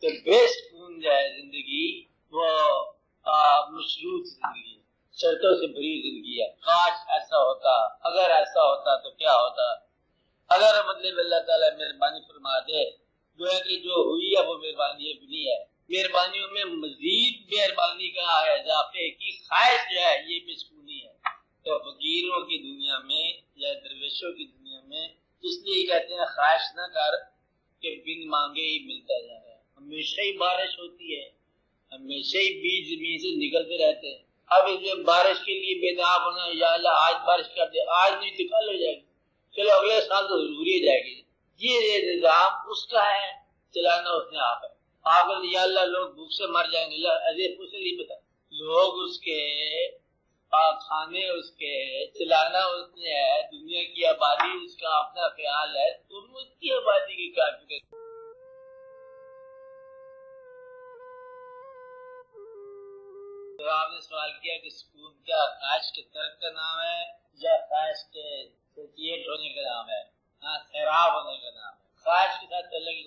تو بیسٹ سکون جو ہے زندگی وہ مشروط زندگی، شرطوں سے بھری زندگی ہے. کاش ایسا ہوتا، اگر ایسا ہوتا تو کیا ہوتا. اگر مطلب اللہ تعالیٰ مہربانی فرما دے، گویا کہ جو ہوئی ہے وہ مہربانی بھی ہے. مہربانیوں میں مزید مہربانی کا اضافے کی خواہش جو ہے یہ بے سکونی ہے. تو فقیروں کی دنیا میں یا درویشوں کی دنیا میں اس لیے کہتے ہیں خواہش نہ کر کہ بن مانگے ہی ملتا جا رہا ہے. ہمیشہ ہی بارش ہوتی ہے، ہمیشہ ہی بیج زمین سے نکلتے رہتے ہیں. اب اس میں بارش کے لیے بیدار ہونا، یا اللہ آج بارش کر دے، آج نہیں تو کل ہو جائے گی، چلو اگلے سال تو ضروری ہو جائے گی. یہ نظام اس کا ہے، چلانا اس نے آپ ہے. آگر یا اللہ لوگ بھوک سے مر جائیں گے، اسے نہیں پتا. لوگ اس کے کھانے اس کے چلانا اس نے ہے، دنیا کی آبادی اس کا اپنا خیال ہے. تم اس کی آبادی کی کیا فکر؟ تو آپ نے سوال کیا کہ سکون کیا خواہش کے ترک کا نام ہے یا خواہش کے سچیٹ ہونے کا نام ہے، خیراب ہونے کا نام ہے. خواہش کے ساتھ تعلق،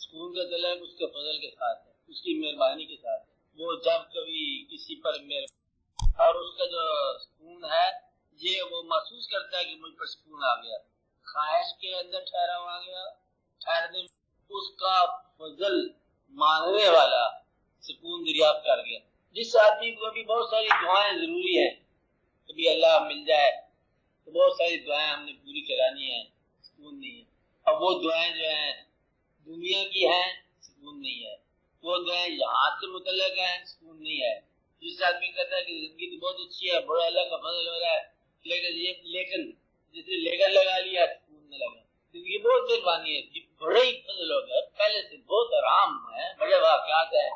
سکون کا تعلق اس کے فضل کے ساتھ ہے، اس کی مہربانی کے ساتھ ہے. وہ جب کبھی کسی پر اور اس کا جو سکون ہے یہ وہ محسوس کرتا ہے کہ مجھ پر سکون آ گیا. خواہش کے اندر ٹھہرا ہوا گیا، ٹھہرنے اس کا فضل مانگنے والا سکون دریافت کر گیا. جس آدمی کو بھی بہت ساری دعائیں ضروری ہیں، کبھی اللہ مل جائے تو بہت ساری دعائیں ہم نے پوری کرانی ہیں، سکون نہیں ہے. اب وہ دعائیں جو ہیں دنیا کی ہیں، سکون نہیں ہے. وہ دعائیں یہاں سے متعلق ہیں، سکون نہیں ہے. جس آدمی کہتا ہے کہ زندگی تو بہت اچھی ہے، بڑا اللہ کا فضل ہو رہا ہے، لیکن جسے لیکن لگا لیا سکون نہ لگا. زندگی بہت مہربانی ہے، بڑے ہی فضل ہو گیا، پہلے سے بہت آرام ہے، بڑے واقعات ہیں،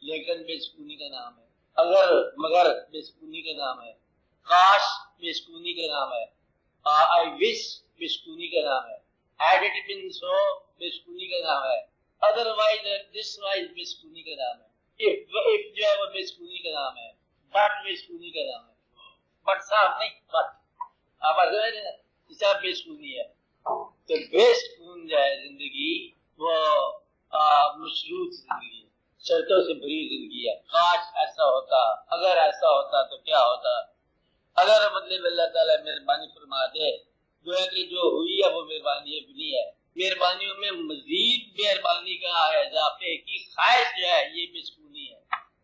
لیکن بے سکونی کا نام ہے. اگر مگر بے سکونی کا نام ہے. کاش بے سکونی کا نام ہے. I wish بے سکونی کا نام ہے. Had it been so بے سکونی کا نام ہے. Otherwise this wise بے سکونی کا نام ہے. if جو ہے وہ بے سکونی کا نام ہے. but بے سکونی کا نام ہے. but صاحب نہیں، but آپ صاحب بے سکونی ہے. تو بے سکون جو ہے زندگی وہ مشروط زندگی ہے، شرطوں سے بھری زندگی ہے. کاش ایسا ہوتا، اگر ایسا ہوتا تو کیا ہوتا. اگر مطلب اللہ تعالیٰ مہربانی فرما دے، گویا کہ جو ہوئی ہے وہ مہربانی بھی ہے. مہربانیوں میں مزید مہربانی کا اضافے کی خواہش جو ہے یہ بے سکونی ہے.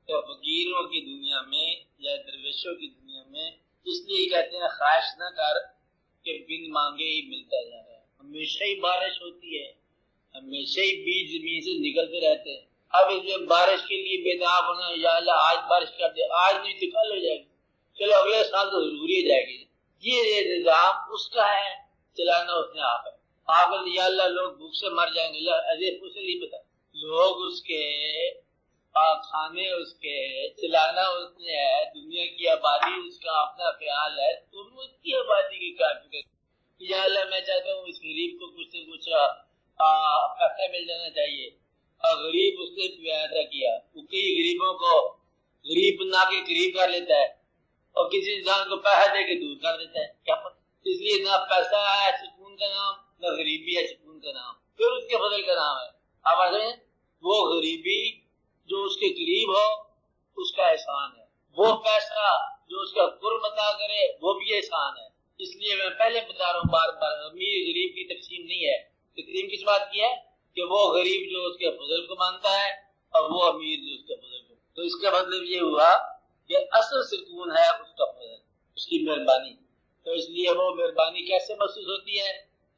تو فقیروں کی دنیا میں یا درویشوں کی دنیا میں اس لیے کہتے ہیں خواہش نہ کر کہ بن مانگے ہی ملتا جا رہا ہے. ہمیشہ ہی بارش ہوتی ہے، ہمیشہ ہی بیج زمین سے نکلتے رہتے ہیں. اب اس میں بارش کے لیے بیدار ہونا، یا اللہ آج بارش کر دے، آج نہیں تو کل ہو جائے گی، چلو اگلے سال تو ضروری ہو جائے گی. یہ نظام اس کا ہے، چلانا اس نے آپ ہے. آگر یا اللہ لوگ بھوک سے مر جائیں گے، اسے نہیں پتا. لوگ اس کے کھانے اس کے چلانا اس نے ہے، دنیا کی آبادی اس کا اپنا خیال ہے. تم اس کی آبادی کی کیا فکر؟ یا اللہ میں چاہتا ہوں اس غریب کو کچھ سے کچھ پیسہ مل جانا چاہیے. غریب اس نے پیدا کیا، وہ کئی غریبوں کو غریب بنا کے قریب کر لیتا ہے اور کسی انسان کو پیسہ دے کے دور کر دیتا ہے. کیا پتہ؟ اس لیے نہ پیسہ ہے سکون کا نام، نہ غریبی ہے سکون کا نام، پھر اس کے فضل کا نام ہے. آپ آتے ہیں وہ غریبی جو اس کے قریب ہو اس کا احسان ہے، وہ پیسہ جو اس کا قرب عطا کرے وہ بھی احسان ہے. اس لیے میں پہلے بتا رہا ہوں بار بار، امیر غریب کی تقسیم نہیں ہے. تقسیم کس بات کی ہے؟ کہ وہ غریب جو اس کے فضل کو مانتا ہے اور وہ امیر جو اس کے فضل کو. تو اس کا مطلب یہ ہوا کہ اصل سکون ہے اس کا فضل، اس کی مہربانی. تو اس لیے وہ مہربانی کیسے محسوس ہوتی ہے؟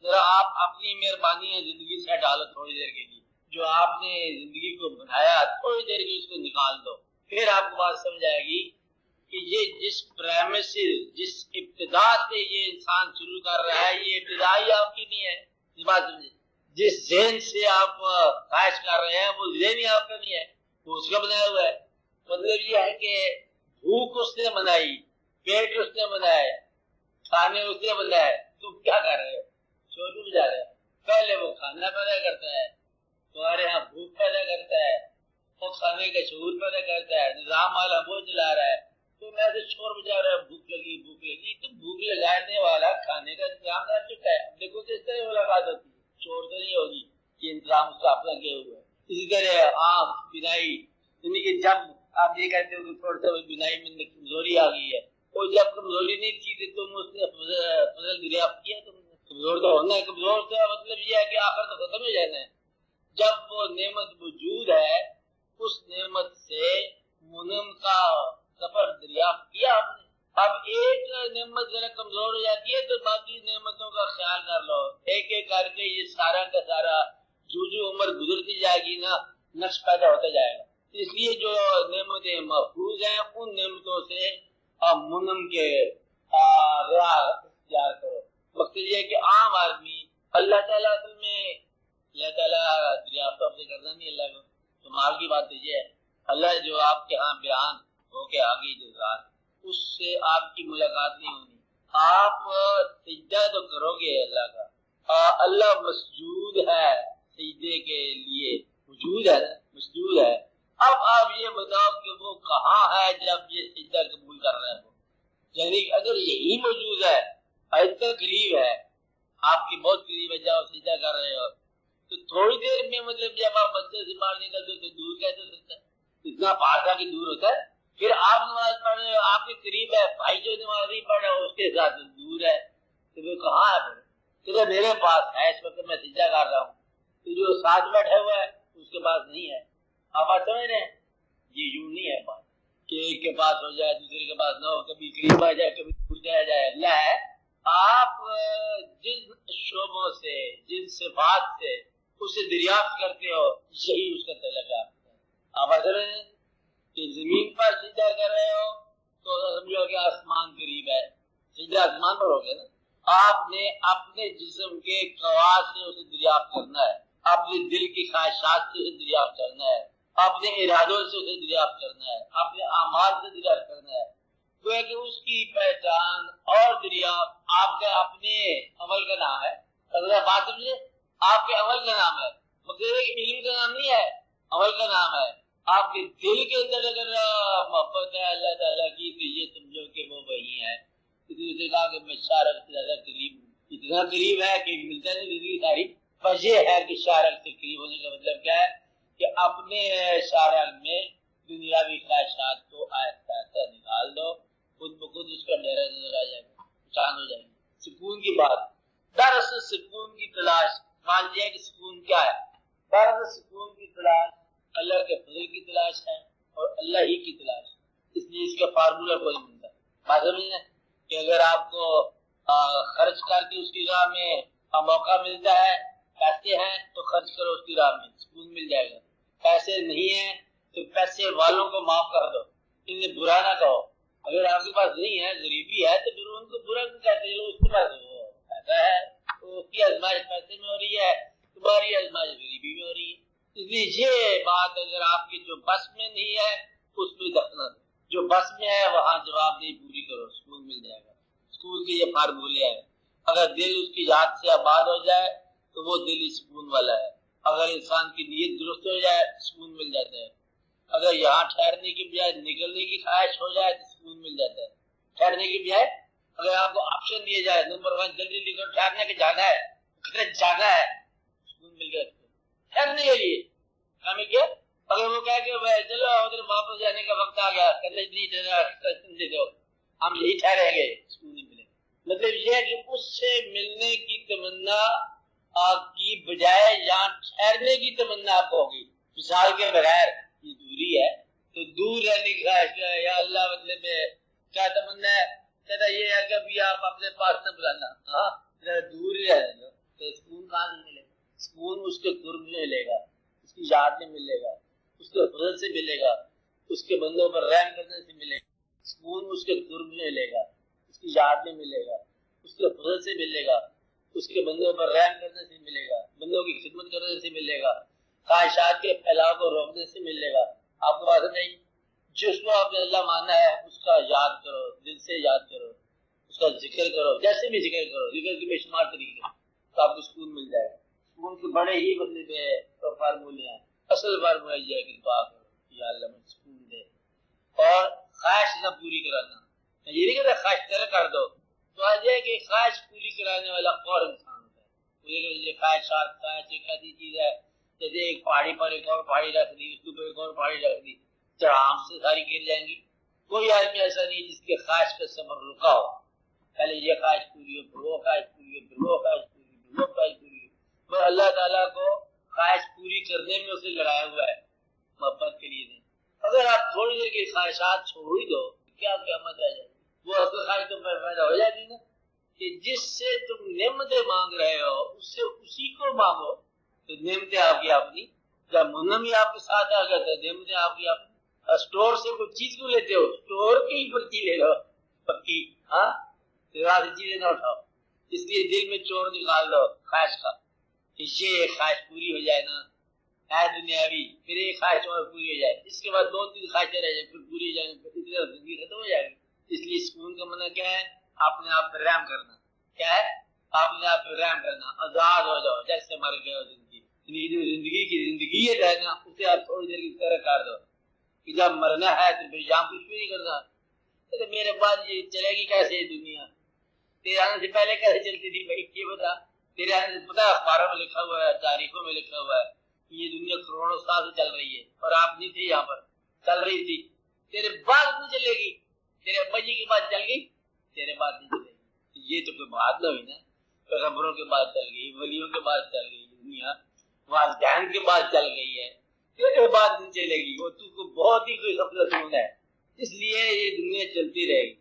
ذرا آپ اپنی مہربانی زندگی سے ڈالو تھوڑی دیر کے لیے. جو آپ نے زندگی کو بنایا تھوڑی دیر کی اس کو نکال دو، پھر آپ کو بات سمجھ آئے گی کہ یہ جس پریمس جس ابتدا سے یہ انسان شروع کر رہا ہے یہ ابتدائی آپ کی نہیں ہے. یہ بات سمجھے، جس ذہن سے آپ خواہش کر رہے ہیں وہ ذہن ہی آپ کا نہیں ہے، وہ اس کا بنایا ہوا ہے. مطلب یہ ہے کہ بھوک اس نے بنائی، پیٹ اس نے بنائے، کھانے اس نے بنائے. تم کیا کر رہے ہو؟ شور بجا رہے ہیں. پہلے وہ کھانا پیدا کرتا ہے، تمہارے ہاں بھوک پیدا کرتا ہے، وہ کھانے کا شعور پیدا کرتا ہے، نظام والا وہ چلا رہا ہے. تم ایسے شور بجا رہے ہو بھوک لگی بھوک لگی. تو بھوک لگانے والا کھانے کا انتظام کر چکا ہے. دیکھو کس طرح ملاقات ہوتی ہے، شور تو نہیں ہوگی، یہ انتظام اس کا اپنا کیا ہوا ہے. اسی طرح آنکھ بینائی، یعنی کہ جب آپ یہ کہتے ہو کہ تھوڑا سا بینائی میں کمزوری آ گئی ہے، اور جب کمزوری نہیں تھی تو تم اس نے فضل دریافت کیا، تم نے کمزور تو ہونا ہے، کمزور کا مطلب یہ ہے کہ آخر تو ختم ہو جانا ہے۔ جب وہ نعمت موجود ہے اس نعمت سے منعم کا سفر دریافت کیا آپ نے۔ اب ایک نعمت ذرا کمزور ہو جاتی ہے تو باقی نعمتوں کا خیال کر لو، ایک ایک کر کے یہ سارا کا سارا جو عمر گزرتی جائے گی نا، نقش پیدا ہوتا جائے گا۔ اس لیے جو نعمتیں محفوظ ہیں ان نعمتوں سے منعم کے راہ اختیار کرو۔ مقصد یہ ہے کہ عام آدمی اللہ تعالیٰ اصل میں اللہ تعالیٰ دریافت آپ سے کرنا نہیں، اللہ کو کمال کی بات یہ ہے اللہ جو آپ کے ہاں بیان ہو کے آگے جو ذات اس سے آپ کی ملاقات نہیں ہونی، آپ سجدہ تو کرو گے اللہ کا، اللہ مسجود ہے سجدے کے لیے، موجود ہے مسجود ہے۔ اب آپ یہ بتاؤ کہ وہ کہاں ہے جب یہ سجدہ قبول کر رہے ہو، یعنی اگر یہی موجود ہے اتنا قریب ہے آپ کی بہت قریب ہے جب سجدہ کر رہے ہو تو تھوڑی دیر میں مطلب جب آپ مسجد سے باہر نکلتے تو دور کیسے ہو سکتا ہے؟ اتنا پاسا کہ دور ہوتا ہے؟ پھر آپ نماز پڑھ رہے ہو آپ کے قریب ہے، بھائی جو نماز نہیں پڑھ رہا ہے اس کے ساتھ دور ہے، تو وہ کہاں ہے؟ پھر میرے پاس ہے اس وقت میں سجدہ کر رہا ہوں، تو جو ساتھ بیٹھا ہوا ہے اس کے پاس نہیں ہے۔ آپ بات سمجھ رہے ہیں؟ یہ یوں نہیں ہے بات کہ ایک کے پاس ہو جائے دوسرے کے پاس نہ ہو، کبھی قریب آ جائے کبھی دور جایا جائے۔ اللہ ہے، آپ جن شعبوں سے جن صفات سے اسے دریافت کرتے ہو یہی اس کا تعلق ہے۔ آپ اثر ہیں کہ زمین پر سجدہ کر رہے ہو تو سمجھو کہ آسمان قریب ہے، سجدہ آسمان پر ہوگا نا۔ آپ نے اپنے جسم کے خواص سے اسے دریافت کرنا ہے، اپنے دل کی خواہشات سے اسے دریافت کرنا ہے، اپنے ارادوں سے اسے دریافت کرنا ہے، اپنے اعمال سے دریافت کرنا ہے۔ وہ کہ اس کی پہچان اور دریافت آپ کے اپنے عمل کا نام ہے۔ اگر آپ بات سمجھے آپ کے عمل کا نام ہے، مگر علم کا نام نہیں ہے، عمل کا نام ہے۔ آپ کے دل کے اندر اگر محبت ہے اللہ تعالیٰ کی تو یہ سمجھو کہ وہ وہی ہے۔ کسی نے کہا کہ میں شارک سے زیادہ قریب ہوں، اتنا قریب ہے کہ ملتا نہیں زندگی ساری۔ وجہ ہے کہ شارک سے قریب ہونے کا مطلب کیا ہے کہ اپنے شارک میں دنیاوی خواہشات کو آہستہ آہستہ نکال دو، خود بخود اس کا ڈیرا نظر آ جائے گا، شان ہو جائے گی۔ سکون کی بات، دراصل سکون کی تلاش، مان لیا کہ سکون کیا ہے؟ دراصل سکون کی تلاش اللہ کے فضل کی تلاش ہے اور اللہ ہی کی تلاش، اس لیے اس کا فارمولہ کوئی نہیں ملتا۔ بات سمجھنا کہ اگر آپ کو خرچ کر کے اس کی راہ میں موقع ملتا ہے، پیسے ہیں تو خرچ کرو اس کی راہ میں، سکون مل جائے گا۔ پیسے نہیں ہیں تو پیسے والوں کو معاف کر دو، انہیں برا نہ کہو۔ اگر آپ کے پاس نہیں ہے، غریبی ہے، تو پھر ان کو برا کیوں کہتے ہیں؟ اس کے پاس پیسہ ہے، تو اس کی آزمائش پیسے میں ہو رہی ہے، تمہاری آزمائش غریبی میں ہو رہی ہے۔ اس لیے یہ بات اگر آپ کی جو بس میں نہیں ہے اس پہ دخل، جو بس میں ہے وہاں جواب نہیں پوری کرو، سکون مل جائے گا۔ سکون کے یہ فارمولے ہے، اگر دل اس کی ذات سے آباد ہو جائے تو وہ دل ہی سکون والا ہے۔ اگر انسان کی نیت درست ہو جائے سکون مل جاتا ہے۔ اگر یہاں ٹھہرنے کی بجائے نکلنے کی خواہش ہو جائے تو سکون مل جاتا ہے۔ ٹھہرنے کی بجائے اگر آپ کو آپشن دیے جائے نمبر 1 جلدی نکل ٹھہرنے کے جانا ہے، جانا ہے، سکون مل گیا ٹھہرنے کے لیے۔ ہمیں کیا اگر وہ کہہ کہ چلو ادھر واپس جانے کا وقت آ گیا، نہیں دو ہم یہی ٹھہریں گے، سکون نہیں ملے گا۔ مطلب یہ ہے کہ اس سے ملنے کی تمنا آپ کی بجائے یہاں ٹھہرنے کی تمنا آپ کو ہوگی۔ مثال کے بغیر یہ دوری ہے تو دور رہنے کی خواہش ہے، یا اللہ مطلب کیا تمنا ہے؟ کہتا یہ ہے کہ ابھی آپ اپنے پاس نہ بلانا، ہاں دور ہی رہنے دو، تو سکون کہاں سے ملے گا؟ سکون اس کے قرب میں ملے گا، اس کی یاد میں ملے گا، اس کے فضل سے ملے گا، اس کے بندوں پر رحم کرنے سے ملے گا۔ سکون اس کے قرب میں ملے گا، اس کی یاد میں ملے گا، اس کے فضل سے ملے گا، اس کے بندوں پر رحم کرنے سے ملے گا، بندوں کی خدمت کرنے سے ملے گا، خواہشات کے پھیلاؤ کو روکنے سے ملے گا۔ آپ کو بات نہیں، جس کو آپ نے اللہ مانا ہے اس کا یاد کرو، دل سے یاد کرو، اس کا ذکر کرو، جیسے بھی ذکر کرو، ذکر کے بے شمار طریقے تو آپ کو سکون مل جائے گا۔ سکون کے بڑے ہی مطلب فارمولے ہیں، اصل فارمولہ یہ ہے کہ دعا کرو یا اللہ مجھے سکون دے، اور خواہش نہ پوری کرانا۔ یہ نہیں کہتا خواہش طرح کر دو، تو آج یہ کہ خواہش پوری کرانے والا اور انسان ہوتا ہے۔ یہ خواہشات خواہش ایک ایسی چیز ہے جیسے ایک پہاڑی پر ایک اور پہاڑی رکھ دی، اس کے اوپر ایک اور پہاڑی رکھ دی، چڑھام سے ساری گر جائیں گی. کوئی آدمی ایسا نہیں جس کے خواہش کا سفر رکا ہو، پہلے یہ خواہش پوری ہو، پھر وہ خواہش پوری ہو، پھر وہ خواہش پوری ہو، پھر وہ خواہش پوری ہو. پر اللہ تعالیٰ کو خواہش پوری کرنے میں اسے لڑایا ہوا ہے، محبت کے لیے نہیں. اگر آپ تھوڑی دیر کی خواہشات چھوڑ ہی دو کیا قیامت آ جائے. وہ اصل خواہش تم پر پیدا ہو جاتی نا کہ جس سے تم نعمتیں مانگ رہے ہو اس سے اسی کو مانگو تو نعمتیں آپ کی اپنی. جب منم ہی آپ کے ساتھ آ گیا تو نعمتیں آپ کی اپنی. اسٹور سے کوئی چیز کو لیتے ہو، اسٹور کی ہی پرچی لے لو پکی، ہاں چیزیں نہ اٹھاؤ. اس لیے دل میں چور نکال دو خواہش کا کہ یہ خواہش پوری ہو جائے نا ہے دنیاوی، پھر ایک خواہش اور پوری ہو جائے، اس کے بعد 2-3 خواہشیں رہ جائیں، پھر پوری ہو جائیں، پھر زندگی ختم ہو جائے گی. اس لیے سکون کا معنی کیا ہے؟ اپنے آپ پر رحم کرنا. کیا ہے؟ اپنے آپ پر رحم کرنا. آزاد ہو جاؤ جیسے مر گئے ہو. زندگی کی زندگیت ہے نا اسے آپ تھوڑی دیر کی طرح کر دو کہ جب مرنا ہے تو پھر یہاں کچھ بھی نہیں کرنا. میرے بعد یہ چلے گی کیسے یہ دنیا؟ تیرے آنے سے پہلے کیسے چلتی تھی بھائی یہ بتا. تیرے آنے سے پتا اخباروں میں لکھا ہوا ہے، تاریخوں میں لکھا ہوا ہے یہ دنیا کروڑوں سال سے چل رہی ہے اور آپ نہیں تھے یہاں پر، چل رہی تھی. تیرے بعد نہیں چلے گی. تیرے ابا جی کے بعد چل گئی، تیرے بعد نہیں چلے گی. یہ تو کوئی بات نہ ہوئی نا. پیغمبروں کے بعد چل گئی، ولیوں کے بعد چل گئی دنیا، والدین کے بعد چل گئی ہے، تیرے بعد نہیں چلے گی. وہ تو کو بہت ہی کوئی غفلت مند ہے. اس لیے یہ دنیا چلتی رہے گی.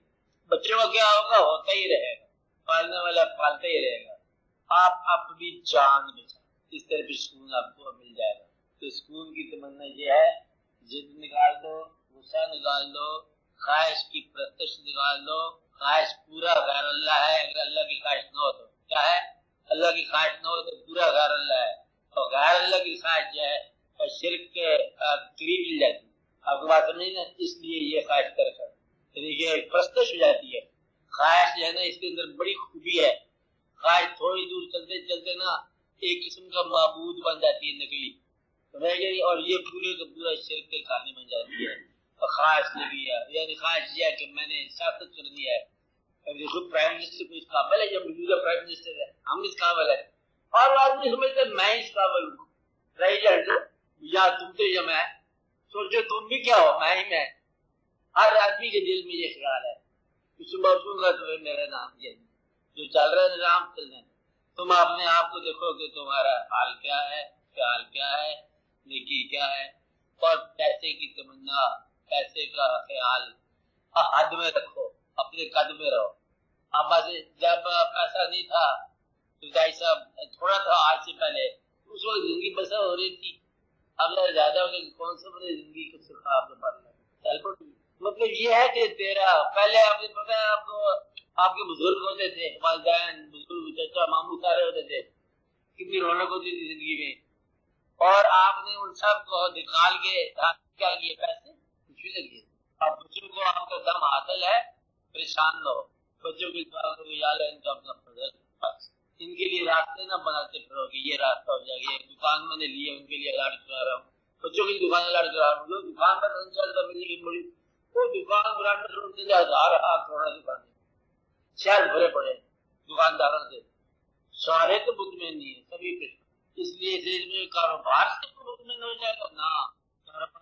بچوں کا کیا ہوگا؟ ہوتا ہی رہے گا. پالنے والا پالتا ہی رہے گا. آپ اپنی جان بچا، اس طرح بھی سکون آپ کو مل جائے گا. تو سکون کی تمنا یہ ہے ضد نکال دو، غصہ نکال دو، خواہش کی پرستش نکال دو. خواہش پورا غیر اللہ ہے. اگر اللہ کی خواہش نہ ہو تو کیا ہے؟ اللہ کی خواہش نہ ہو تو پورا غیر اللہ ہے. اور غیر اللہ کی خواہش جو ہے اور شرک کے قریب مل جاتی. آپ کو بات سمجھ نا. اس لیے یہ خواہش کر یعنی کہ پرستش ہو جاتی ہے. خواہش جو ہے نا اس کے اندر بڑی خوبی ہے. خواہش تھوڑی دور چلتے چلتے نا ایک قسم کا معبود بن جاتی ہے، نکلی سمجھ گئی، اور یہ پورے کا پورا شرک کے کھانے بن جاتی ہے. اور خواہش لگی ہے یعنی خواہش یہ ہے کہ میں نے سیاست کرنی ہے. خود پرائم منسٹر کو اس قابل ہے، جب موجودہ پرائم منسٹر ہے ہم اس قابل ہے، اور آدمی سمجھتے میں اس قابل ہوں. پریزیڈنٹ یا تم تو یا میں، سوچو تم بھی کیا ہو میں ہی میں. ہر آدمی کے دل میں یہ خیال ہے کہ صبح صبح تو میرا نام یہ جو چل رہا ہے نظام چل رہا ہے. تم اپنے آپ کو دیکھو کہ تمہارا حال کیا ہے، خیال کیا ہے، نیکی کیا ہے، اور پیسے کی تمنا، پیسے کا خیال حد میں رکھو، اپنے قد میں رہو. اب جب پیسہ نہیں تھا تو بھائی صاحب تھوڑا تھا آج سے پہلے اس وقت زندگی بسر ہو رہی تھی. اب زیادہ ہو گئی کون سا بڑے زندگی کو سکھا آپ کے پاس. مطلب یہ ہے کہ تیرا پہلے آپ نے پتا ہے آپ کو آپ کے بزرگ ہوتے تھے، والدین بزرگ چچا ماموں سارے ہوتے تھے، کتنی رونق ہوتی تھی زندگی میں. اور آپ نے ان سب کو نکال کے کیا کیے؟ پیسے کچھ بھی لگے. اب بچوں کو آپ کا دم حاصل ہے، پریشان نہ ہو. بچوں کی ان کا اپنا بس ان کے لیے راستے نہ بناتے پھرو کہ یہ راستہ ہو جائے گا. دکان میں نے لیے ان کے لیے لاڈ کرا رہا ہوں، بچوں کی دکان لاڈ کرا رہا ہوں. جو دکان پر چلتا ملنے کی بڑی وہ دکان برانڈ روڈ سے 1000 کروڑ دکان شہر بھرے پڑے دکانداروں سے. سارے تو مطمئن نہیں ہے، سبھی پہ. اس لیے دیش میں کاروبار سے مطمئن ہو جائے گا نا، کاروبار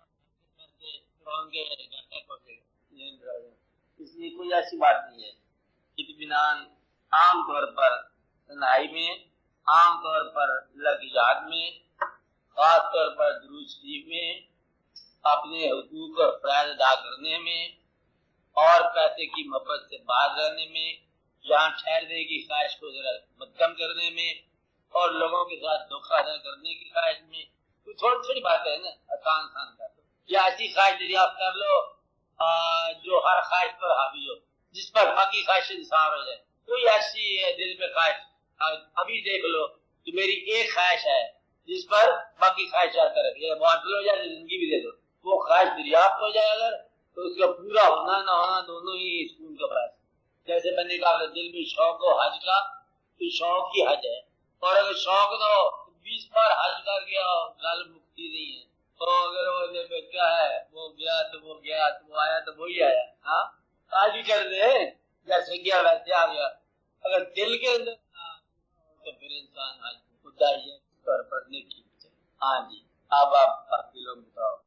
اس لیے کوئی ایسی بات نہیں ہے. اطمینان عام طور پر تنہائی میں، عام طور پر اللہ کی یاد میں، خاص طور پر درود شریف میں، اپنے حقوق اور فرائض ادا کرنے میں، اور پیسے کی محبت سے باز رہنے میں، جہاں ٹھہرنے کی خواہش کو ذرا کم کرنے میں، اور لوگوں کے ساتھ دھوکہ نہ کرنے کی خواہش میں. تو تھوڑی تھوڑی باتیں ہیں نا، آسان کر دو. یا ایسی خواہش دریافت کر لو جو ہر خواہش پر حاوی ہو، جس پر باقی خواہش انصار ہو جائے. کوئی ایسی ہے دل میں خواہش ابھی دیکھ لو کہ میری ایک خواہش ہے جس پر باقی خواہشات رکھے، معطل ہو جائے زندگی بھی دے دو. وہ خواہش دریافت ہو جائے اگر تو اس کا پورا ہونا نہ ہونا دونوں ہی سکون کا باعث. جیسے میں نے کہا دل میں شوق ہو حج کا تو شوق کی حج ہے، اور اگر شوق نہ ہو 20 بار حج کر گیا ہو گل مکتی نہیں ہے. تو اگر وہ کیا ہے وہ گیا تو وہ گیا تو وہ آیا تو وہی آیا. ہاں آج بھی کر دے جیسے گیا ویسے آ گیا. اگر دل کے اندر تو پھر انسان حج مدعی ہے پر پڑھنے کی. ہاں جی اب آپ 10 کلو